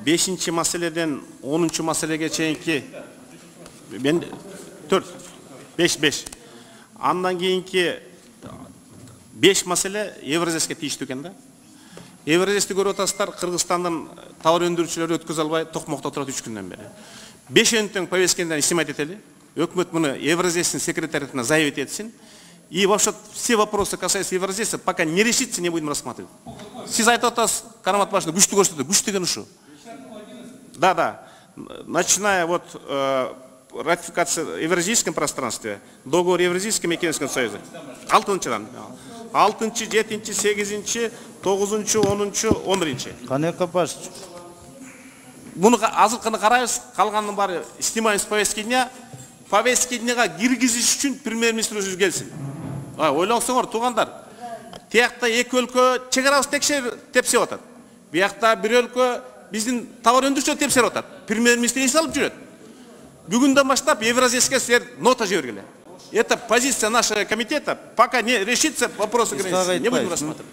5-ci maселеден 10-cu maселеге чейинки ben 4 5 андан кийинки 5 маселе Евразияске тийиштүү экен да. Евразиясты көрүп атасыздар, Кыргызстандын товар өндүрүүчүлөрү өткөзө албай токмокто турат 3 күндөн бери. 5-ntен повесткенден снимать этели. Өкмөт муну Евразиястын секретариатына заявить этсин. И вообще все вопросы, касающиеся Евразийца, пока не решится, не будем рассматривать. Сиз айтып атасыз, Карамат башында күчтүү көрсөтөт. Күч деген ушу. Да. Начиная вот ратификация в Евразийском пространстве, договор Евразийском экономическом союзе. 6-чыдан. 6-чы, 7-чы, 8-чы, 9-чы, 10-чы, 11-чы. Канека баш. Буну азыркыны карайбыз, калганын баары снимаем с повестки дня. Повестки дняга киргизиш үчүн премьер-министр өзү келсин. Ойлоңсоңор туугандар. Тиякта эки өлкө чек арабыз тепсеп атат. Биякта бир өлкө биздин товар өндүрүүчүлөр тепсеп атат. Премьер-министр эс алып жүрөт. Бүгүндөн баштап Евразийске силер нота жибергиле. Это позиция нашего комитета. Пока не решится вопрос ограничений, не будем рассматривать.